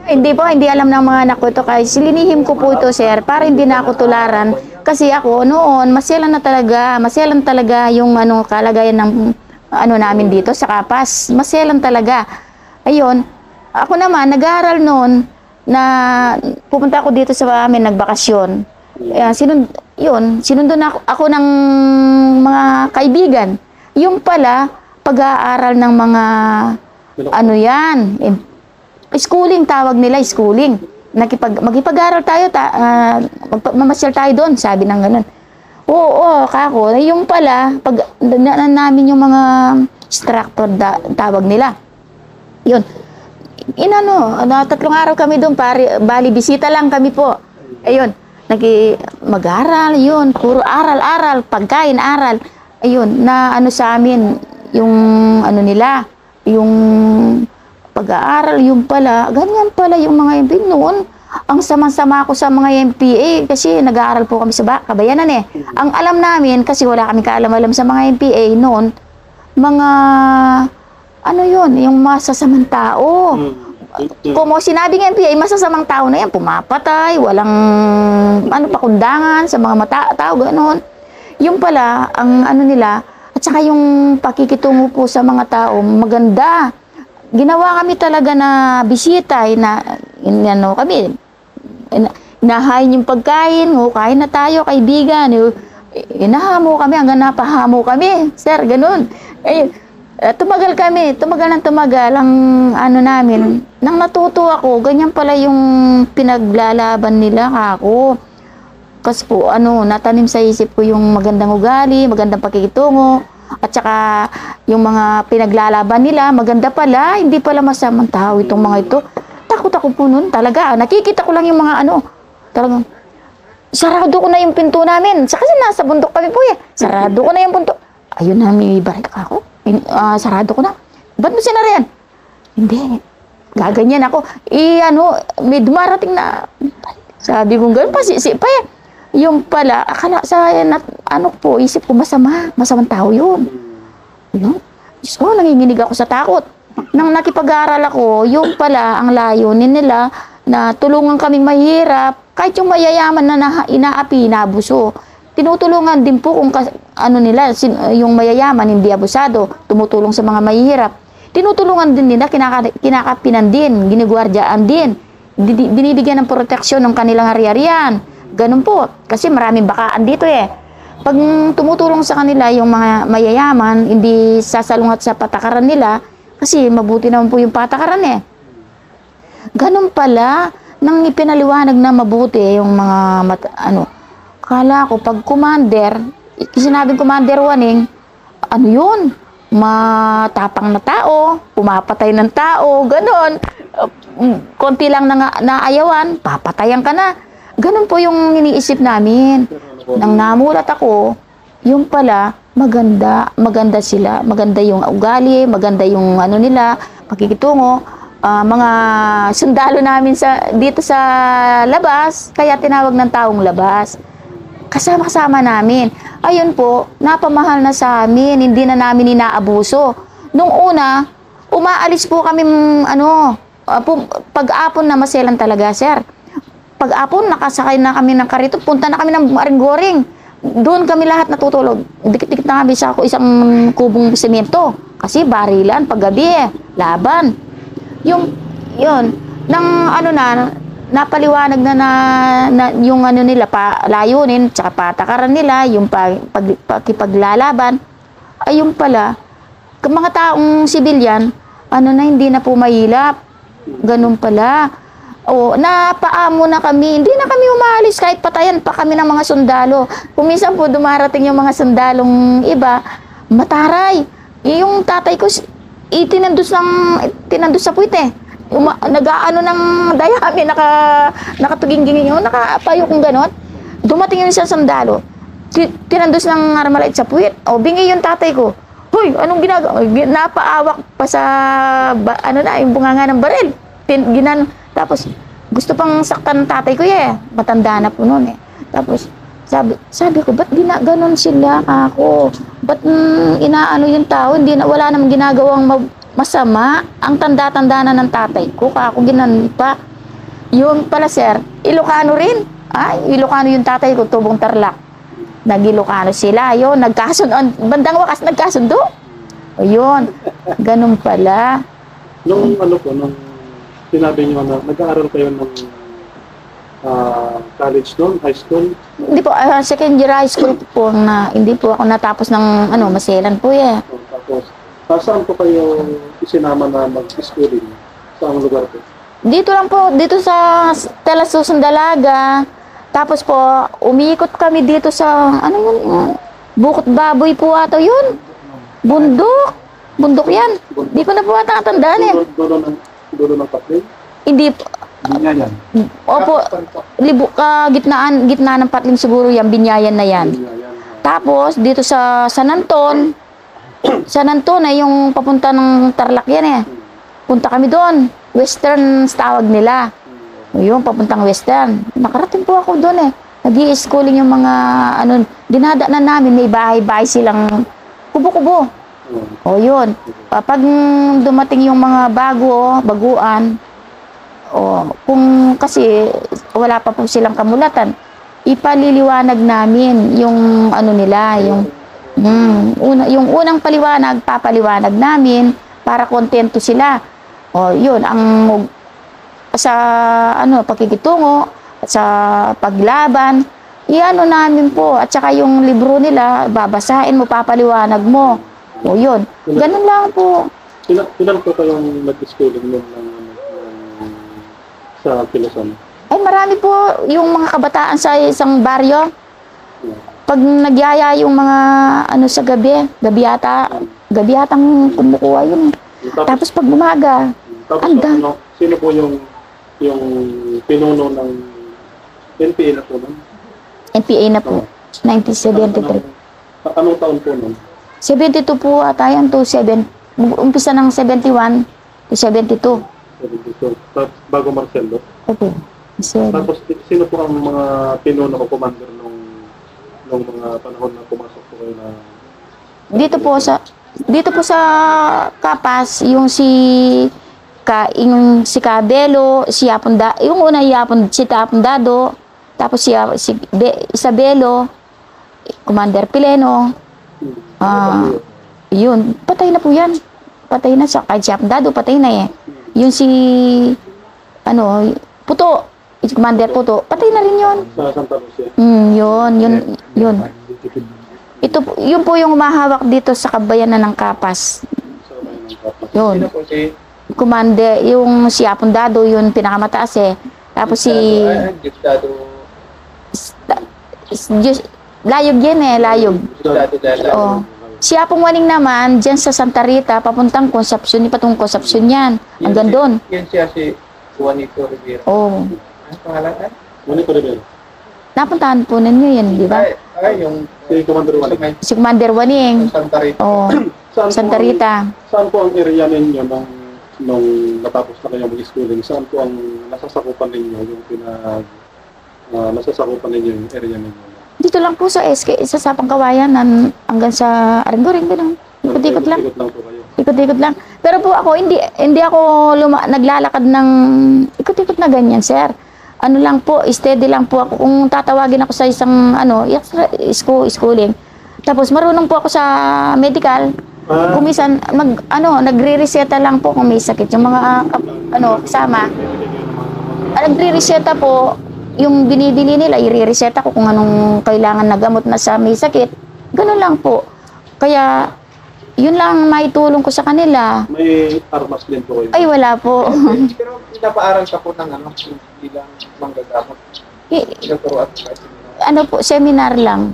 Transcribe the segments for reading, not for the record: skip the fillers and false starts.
Hindi po, hindi alam ng mga anak ko ito. Kaya silinihim ko po ito, sir, para hindi na ako tularan. Kasi ako, noon, masyalan talaga yung kalagayan ng namin dito sa Kapas. Masyalan talaga. Ayun, ako naman, nag-aaral noon na pupunta ako dito sa amin, nagbakasyon. Sinundo na ako ng mga kaibigan. Yung pala, pag-aaral ng mga schooling tawag nila, schooling. Magipag-aral tayo, mamasyal tayo doon, sabi ng ganun. Oo, kako. Yung pala, pag namin yung mga instructor tawag nila. Yun. 3 araw kami doon, bali bisita lang kami po. Ayun, mag-aral, yun, puro aral, pagkain, aral. Ayun, na sa amin, yung nila, yung pag-aaral, yung pala, ganyan pala yung mga MP noon. Ang sama-sama ko sa mga MPA kasi nag-aaral po kami sa Kabayanan eh. Ang alam namin, kasi wala kami kaalam-alam sa mga MPA noon, mga, yung masasamang tao. Kung sinabi ng MPA, masasamang tao na yan, pumapatay, walang, pakundangan sa mga tao, gano'n. Yung pala, ang nila, at saka yung pakikitungo po sa mga tao, maganda. Ginawa kami talaga na bisita, kami, inahayin yung pagkain, kain na tayo, kaibigan, inahamo kami, hanggang napahamo kami, sir, ganun. Tumagal ang namin. Nang natuto ako, ganyan pala yung pinaglalaban nila ako. Kasi po, natanim sa isip ko yung magandang ugali, magandang pakikitungo, at saka yung mga pinaglalaban nila, maganda pala, hindi pala masamang tao itong mga ito. Takot ako po nun, talaga. Nakikita ko lang yung mga talagang, sarado ko na yung pinto namin. Kasi nasa bundok kami po eh. Sarado ko na yung pinto. Ayun na, may baril ako. Sarado ko na. Ba't mo sinara yan? Hindi. Gaganyan ako. May dumarating na. Sabi ko gano'n, pasisi pa eh. Yung pala, akala sa isip ko masamang tao yun. So, nanginginig ako sa takot. Nang nakipag-aaral ako, yung pala, ang layunin nila, na tulungan kaming mahirap, kahit yung mayayaman na inaapi, inabuso. Tinutulungan din po kung yung mayayaman, hindi abusado, tumutulong sa mga mahihirap. Tinutulungan din nila, kinakapinan din, ginigwardyaan din, binibigyan ng proteksyon ng kanilang hari-harian. Ganun po, kasi maraming bakaan dito eh. Pag tumutulong sa kanila yung mga mayayaman, hindi sasalungat sa patakaran nila, kasi mabuti naman po yung patakaran eh. Ganun pala, nang ipinaliwanag na mabuti yung mga, kala ko pag commander, sinabing commander Waning, yun, matapang na tao, pumapatay ng tao, ganun. Konti lang naayawan, papatayan ka na. Ganun po yung iniisip namin. Nang namulat ako, yung pala, maganda sila, maganda yung ugali, maganda yung nila, pakikitungo, mga sundalo namin dito sa labas, kaya tinawag ng taong labas. Kasama-kasama namin. Ayun po, napamahal na sa amin, hindi na namin inaabuso. Nung una, umaalis po kami, pag-apon na maselan talaga, sir. Pag-apon, nakasakay na kami ng karito, punta na kami ng Maringgoring. Doon kami lahat natutulog. Dikit-dikit na kami sa isang kubong semento. Kasi barilan, paggabi laban. Yun, nang napaliwanag na yung nila, layunin, tsaka patakaran nila, yung pakipaglalaban, ay yung pala, mga taong sibilyan, hindi na po mahilap. Ganun pala. Napaamo na kami, hindi na kami umalis kahit patayan pa kami ng mga sundalo. Kung minsan po dumarating yung mga sundalong iba, mataray. Yung tatay ko, tinandos sa puwit eh. Nag-aano ng dayami, nakatuging-gingin yun, nakapayo kung gano'n. Dumating yung isang sundalo, tinandos ng armalite sa puwit. Bingi yung tatay ko. Hoy, anong ginagawa? Napaawak pa sa, yung bunganga ng baril. Tapos, gusto pang saktan ng tatay ko matanda na po noon eh. Tapos, sabi ko, ba't ganon sila ako? Ba't inaano yung tao? Wala namang ginagawang masama. Ang tanda-tanda na ng tatay ko, kako ginanon pa. Yun pala sir, Ilocano rin. Ilocano yung tatay ko, Tubong Tarlac. Nag-Ilocano sila, yun, nagkasundo, bandang wakas nagkasundo. O yun, ganun pala. Nung nung sinabi niyo na nag-aaral kayo ng college noon, high school? Hindi po, second year high school po na hindi po ako natapos ng Maselan po eh. Tapos, saan po kayo isinama na mag-schooling? Saan lugar po? Dito lang po, dito sa Talasusong Dalaga. Tapos po, umiikot kami dito sa, Bukot Baboy po ato yun. Bundok. Bundok yan. Di ko na po ata natandaan eh. Dulo ng Patling? Hindi po. Binyayan. Opo, gitnaan ng Patling siguro yan, Binyayan na yan. Tapos, dito sa San Anton, San Anton ay yung papunta ng Tarlac yan eh. Punta kami doon. Western tawag nila. O yun, papuntang Western. Nakarating po ako doon eh. Nag-i-schooling yung mga, dinadaanan namin, may bahay-bahay silang kubo-kubo. O yun. Pag dumating yung mga baguan, kung kasi wala pa po silang kamulatan, ipaliliwanag namin yung nila, yung unang paliwanag, papaliwanag namin para kontento sila. O yun, ang sa pakikitungo at sa paglaban, namin po. At saka yung libro nila, babasahin mo, papaliwanag mo. O yun, ganun lang po. Ilan po kayong nag-schooling noon sa Kilusan? Ay, marami po yung mga kabataan sa isang baryo. Pag nagyaya yung mga sa gabi yatang kumukuha yun. Tapos pag umaga, sino po yung pinuno ng NPA na po nun? NPA na po, 1973. Anong taon po nun? 72 po ata yan to 7. Umpisa ng 71 to 72. 72. Tapos bago Marcelo? Opo. Tapos sino po ang mga pinuno o commander nung mga panahon na pumasok po kayo na... Dito po sa Kapas, yung si Cabelo, si yung una si Apondado, tapos si Isabelo, Commander Pileno. Yun, patay na po yan. Patay na siya. Kahit si Apondado, patay na eh. Yun si Puto, si Commander Puto, patay na rin yun. Sa Santa Lucia? Yun. Yun po yung humahawak dito sa kabayanan ng Kapas. Yun. Sino po si... Commander, yung si Apondado, yun pinakamataas eh. Tapos si... Layog yan eh, Layog. Oh. Si Apong Waning naman, dyan sa Santa Rita, papuntang Concepcion, patong Concepcion yan. Hanggang doon. Yan siya si Juanito Rivera. Oh. Ano pangalan? Juanito Rivera. Napuntahan po ninyo yan, di ba? Yung si Commander Waning. Si Commander Waning. Santa Rita. Oh. Santa Rita. Saan po ang area ninyo nung natapos na kayo mag-schooling? Saan po ang nasasakupan ninyo nasasakupan ninyo yung area ninyo? Dito lang po sa SK, sa Sapang Kawayan, hanggang sa Aringoring, gano'n. Ikot-ikot lang. Ikot lang po kayo. Ikot-ikot lang. Pero po ako, hindi ako naglalakad ng ikot-ikot na ganyan, sir. Ano lang po, steady lang po ako. Kung tatawagin ako sa isang, schooling. Tapos marunong po ako sa medical. Kumisan, nagre-reseta lang po kung may sakit. Yung mga, kasama. Nagre-reseta po, yung binibili nila, i-reseta ko kung anong kailangan na gamot na sa may sakit. Ganun lang po. Kaya, yun lang maitulong ko sa kanila. May armas din po kayo? Ay, wala po. Pero pinapaaral ka po ng bilang manggagamot. Pinaturuan ka. Seminar lang.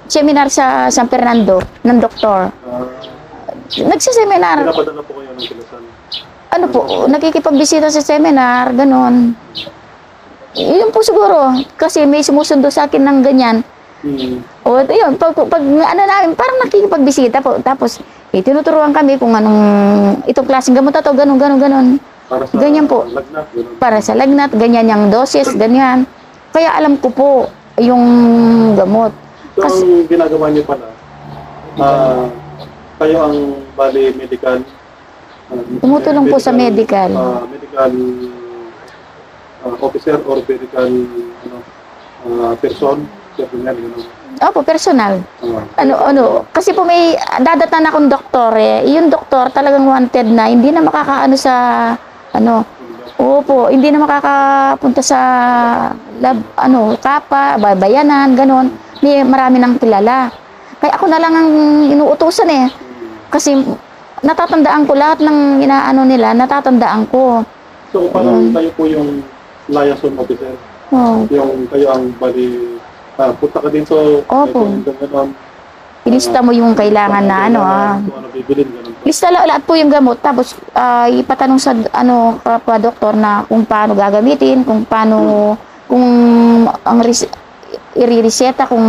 Seminar sa San Fernando, ng doktor. Nagsiseminar. Pinapadala po kayo ng Kilusan? Nakikipagbisita sa seminar, ganun. Yun po siguro, kasi may sumusundo sa akin ng ganyan. O, yun, pag namin, parang nakikipagbisita po. Tapos, tinuturuan kami kung itong klaseng gamot na to, ganun. Para sa ganyan po. lagnat? Ganun. Para sa lagnat, ganyan yung dosis, ganyan. Kaya alam ko po yung gamot. So, ang ginagawa niyo pala, kayo ang bali medical Tumutulong po sa medical. Medical officer or medical person. Gano'n. Opo, personal. Ah, Kasi po may dadatan akong doktor yung doktor talagang wanted na, hindi na makakaano sa, opo, hindi na makakapunta sa lab, kapa, bayanan, ganon. May marami nang kilala. Kaya ako na lang ang inuutusan Kasi natatandaan ko lahat ng inaano nila, natatandaan ko. So, parang kayo po yung liaison officer. Oh. Yung kayo ang bali, punta ka din so, Opo. Gano'n. Ilista mo yung kailangan na Kung ano bibilin, gano'n. Lista lahat po yung gamot, tapos ipatanong sa kapwa doktor na kung paano gagamitin, kung paano, kung ang i-reseta, kung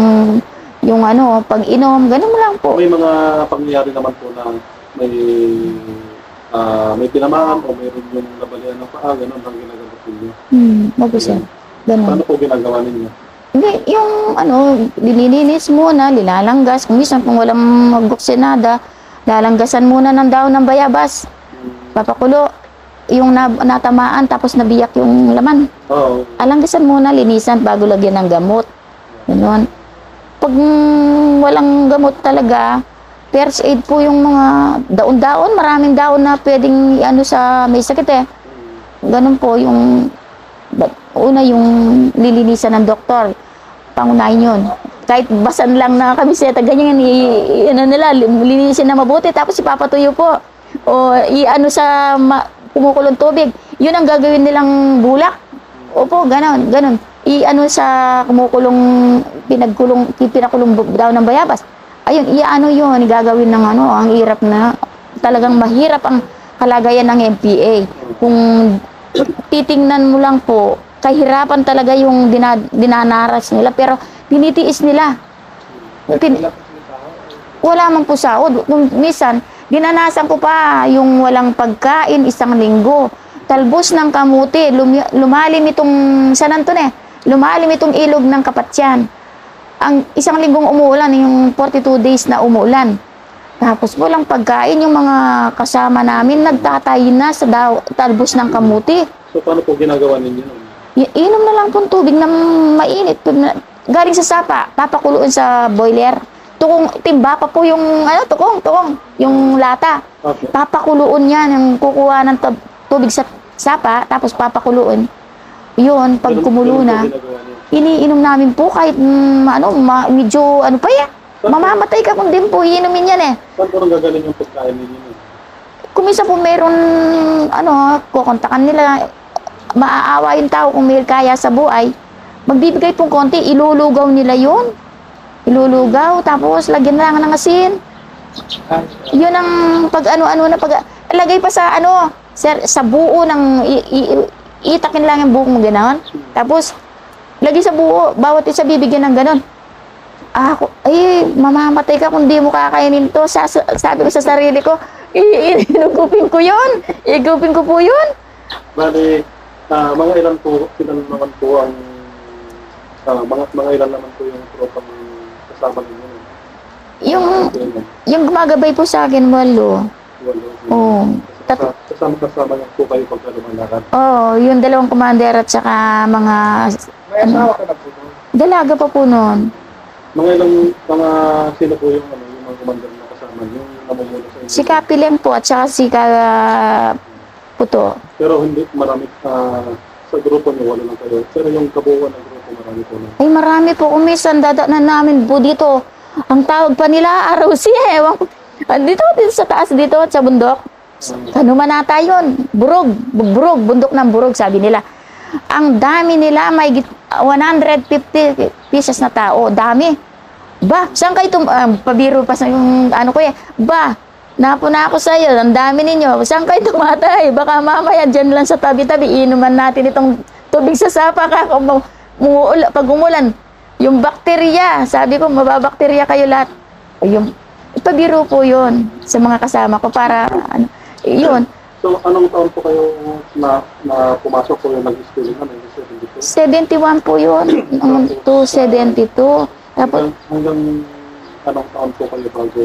yung pag-inom, ganun mo lang po. May mga pangyayari naman po na may tinamaan o mayroon yung nabalian ng paa, gano'n ang ginagamit ninyo. Opo sir. Ganun. Paano po ginagawa ninyo? Hindi, yung linilinis muna, lilalanggas. Kung minsan kung walang magbuksinada, lalanggasan muna ng daon ng bayabas. Papakulo. Yung natamaan, tapos nabiyak yung laman. Oo. Alanggasan muna, linisan bago lagyan ng gamot. Ganun. Pag walang gamot talaga, first aid po yung mga daon-daon. Maraming daon na pwedeng sa may sakit Ganun po yung una yung lilinisan ng doktor. Pangunahin yun. Kahit basan lang na kamiseta, ganyan nila, linisin na mabuti, tapos ipapatuyo po. O sa kumukulong tubig. Yun ang gagawin nilang bulak. Opo, ganon. Sa kumukulong, pinakulong daw ng bayabas. Ayun, yun, gagawin ng ang hirap na, talagang mahirap ang kalagayan ng MPA. Kung titingnan mo lang po, kahirapan talaga yung dinanaras nila, pero tinitiis nila. Wala man po sahod. Minsan, dinanasan ko pa yung walang pagkain 1 linggo. Talbos ng kamuti, lumalim itong, lumalim itong ilog ng Kapatyan. Ang 1 linggong umuulan, yung 42 days na umuulan. Tapos walang pagkain, yung mga kasama namin nagtatay na sa talbos ng kamuti. So, paano po ginagawa ninyo? Inom na lang pong tubig na mainit. Galing sa sapa, papakuluin sa boiler. Timba pa po yung, tukong, yung lata. Okay. Papakuluin yan, yung kukuha ng tubig sa sapa, tapos papakuluin. Yun, pag kumulo na, iniinom namin po kahit, medyo, mamamatay ka kung din po, iinumin yan Saan po nang gagaling yung pagkain ninyo? Kung minsan po meron, kukontakan nila, maaawa yung tao kung may kaya sa buhay, magbibigay pong konti, ilulugaw nila yun. Ilulugaw, tapos lagyan lang ng asin. Yun ang lagay pa sa sa buo ng, itakin lang yung buhok mo gano'n. Tapos, lagi sa buo, bawat isa bibigyan ng gano'n. Mamamatay ka kung di mo kakainin to. Sabi ko sa sarili ko, inugupin ko yun. Igupin ko po yun. Bali, mga ilan naman po ang mga ilan naman po yung tropang kasama ninyo? Yung gumagabay po sa akin, 8. Oo. Kasama niyo po kayo pagka lumalakad? Oo, yung 2 commander at saka mga... May asawa ka na po doon? Dalaga pa po noon. Sino po yung mga commander na kasama niyo? Yung namumuno sa inyo? Si Kapileng po at saka si Puto. Pero hindi marami sa grupo niyo, wala lang kayo. Pero yung kabuuan ng grupo, marami po na. Ay, marami po. Kumisan, dadaanan namin po dito. Ang tawag pa nila, Arosi, Dito sa taas dito, sa bundok. Hanumanata yun. Burog, bundok ng burog, sabi nila. Ang dami nila, may 150 pieces na tao. Dami. Saan kayo pabiro pa sa yung napuna ako sa iyo, ang dami ninyo. Saan kayo tumatay? Baka mamaya dyan lang sa tabi-tabi, inuman natin itong tubig sa sapa pag umulan. Yung bakterya, sabi ko, mababakterya kayo lahat. Pabiro po yun sa mga kasama ko para, yun. So, anong taon po kayo na pumasok po yung nag-schooling na 1972? 71 po yun, 272. Tapos, hanggang anong taon po kayo bago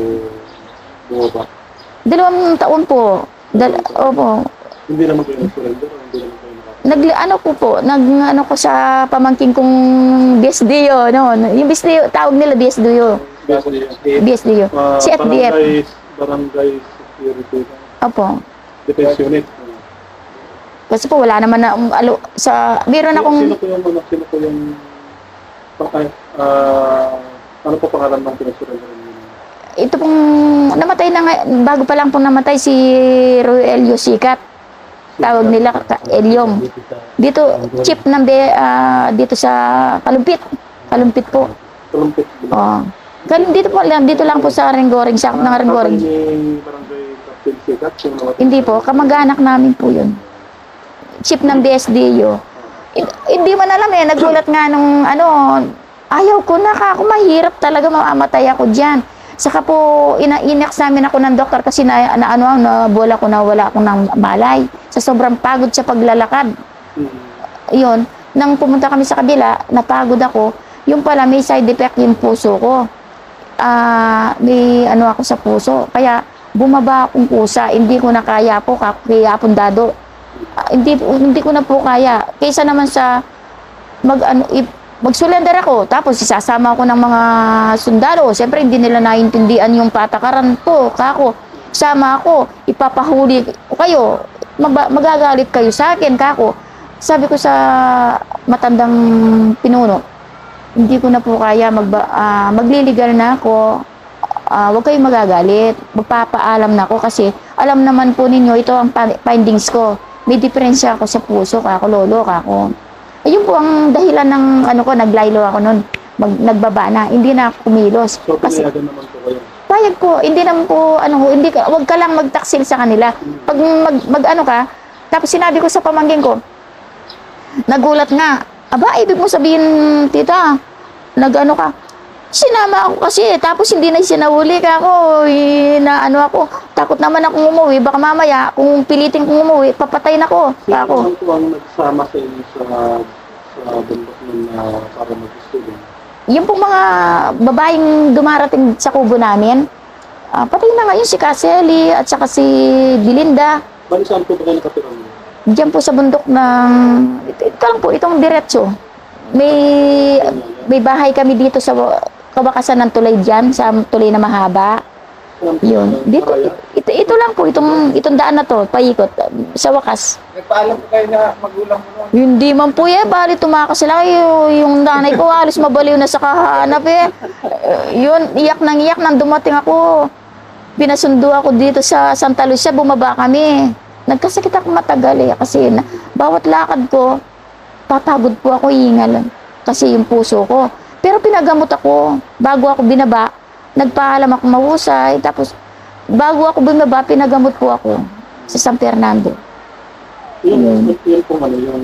bumaba? 2 taon po. Opo. Hindi naman kayo nag-surrender o hindi naman kayo nakapagod? Ano ko sa pamangking kong BSDO, no? Yung BSDO, tawag nila BSDO. BSDO. Si FDF. Barangay Security Opo. Defense Unit. Kasi po wala naman na meron akong Sino po yung ano po pangalan ng pinag-surrender niyo? ito pong namatay na nga, bago pa lang pong namatay si Roelio Sikat. Tawag nila Elyong. Dito chief ng dito sa Kalumpit. Kalumpit po. Kalumpit. Oh. Dito lang po sa Ringgoring, sakop ng Ringgoring. Barangay Captain Sikat, yung namatay. Hindi po, kamag-anak namin po 'yun. Chief ng BSDO. Hindi man alam nagulat nga nung ayaw ko na ako, mahirap talaga mamamatay ako diyan. Saka po ina-examine ako ng doktor kasi bola ko na wala akong ng malay sa sobrang pagod sa paglalakad. Yun, nang pumunta kami sa kabila, napagod ako. Yung pala may side effect yung puso ko. May ako sa puso. Kaya bumaba akong kusa, hindi ko na kaya po kaya pundado. Hindi ko na po kaya. Kaysa naman sa mag-surrender ako, tapos isasama ako ng mga sundalo. Siyempre, hindi nila naintindihan yung patakaran po. Kako, sama ako, ipapahuli kayo, magagalit kayo sa akin, kako. Sabi ko sa matandang pinuno, hindi ko na po kaya, magliligal na ako, huwag kayong magagalit, magpapaalam na ako kasi alam naman po ninyo, ito ang findings ko. May diferensya ako sa puso, kako, lolo, kako. Ayun po ang dahilan ng naglaylo ako noon. Nagbaba na, hindi na ako kumilos. So, pinayagan naman po kayo? Payag po, hindi naman po, wag ka lang magtaksil sa kanila. Pag ka, tapos sinabi ko sa pamangkin ko, nagulat nga, ibig mo sabihin, tita, ka, sinama ako kasi, tapos hindi na sinahuli ka ako, ako, takot naman akong umuwi, baka mamaya, kung pilitin kong umuwi, papatayin ako. Sino naman po ang nagsama sa inyo sa bundok nun para mag-student? Yung pong mga babaeng dumarating sa kubo namin, patay na ngayon si Casely at saka si Belinda. Bali saan po ba kayo nakatira mo? Diyan po sa bundok ng, ito lang po, itong diretso. May bahay kami dito sa kabakasan ng tulay dyan, sa tulay na mahaba. Yun. Dito, ito lang po, itong daan na to, paikot, sa wakas. Nagpaalam po kayo na magulang mo noon. Hindi man po bali tumakas sila. Yung nanay ko, halos mabaliw na sa kahanap Yun, iyak nang dumating ako. Pinasundo ako dito sa Santa Lucia, bumaba kami. Nagkasakit ako matagal kasi bawat lakad ko, papagod po ako, hingal. Kasi yung puso ko. Pero pinagamot ako. Bago ako binaba, nagpaalam ako mahusay. Tapos, bago ako binaba, pinagamot po ako sa San Fernando. Yun po yung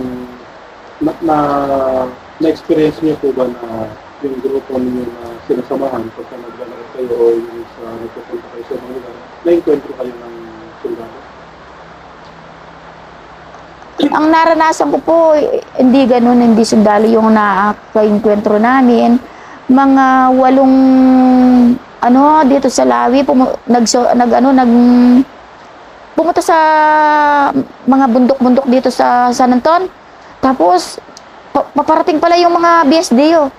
na-experience niyo po ba na yung grupo ninyo na sinasamahan pagka naglalaro kayo o yung sa nagpupunta kayo sa mga lugar, na-encuentro kayo ng sundalo? Ang naranasan ko po, hindi ganun, hindi sundalo yung na-encuentro namin. Mga 8, dito sa Lawi, pumunta sa mga bundok-bundok dito sa San Anton. Tapos, paparating pala yung mga BSDO.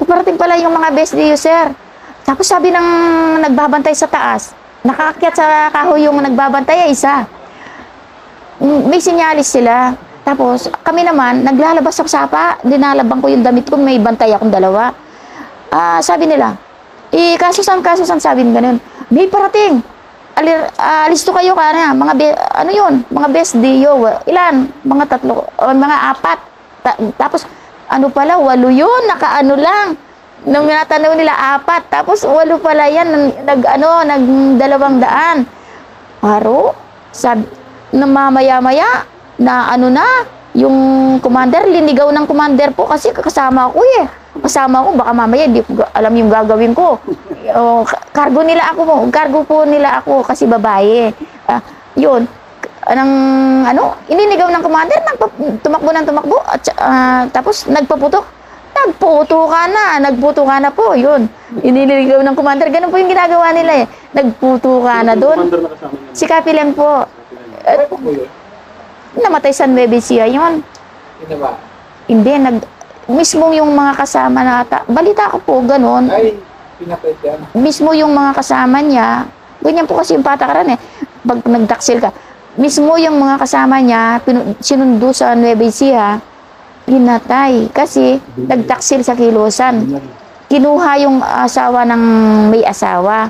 Paparating pala yung mga BSDO, sir. Tapos sabi ng nagbabantay sa taas, nakaakyat sa kahoy yung nagbabantay, isa. May sinyalis sila. Tapos, kami naman, naglalabas sa sapa, dinalabang ko yung damit ko, may bantay akong 2. Sabi nila, kasusan, sabi nila ganun. May parating. Alisto kayo kana, mga best deyo. Ilan? Mga 3, mga 4. Tapos, pala, 8 yun, nakaano lang. Nung natanong nila 4, tapos 8 pala yan, nag 200. Paro, sabi, mamaya-maya, na yung commander, linigaw ng commander po kasi kasama ko Kasama ko, baka mamaya di ko alam yung gagawin ko. Cargo po nila ako kasi babae. Yun, ininigaw ng commander, tumakbo at tapos nagputo ka na po, yun. Iniligaw ng commander, ganun po yung ginagawa nila Nagputo ka na doon. Commander na kasama niya. Si Kapilan po. Ano po yun? Namatay sa Nueva Ecija yun. Sino ba? Hindi, mismo yung mga kasama na, balita ko po, ganun. Ay, pinatay siya. Mismo yung mga kasama niya, ganyan po kasi yung patakaran eh. Pag nagdaksil ka, mismo yung mga kasama niya, sinundo sa Nueva Ecija, pinatay. Kasi nagdaksil sa kilusan. Kinuha yung asawa ng may asawa.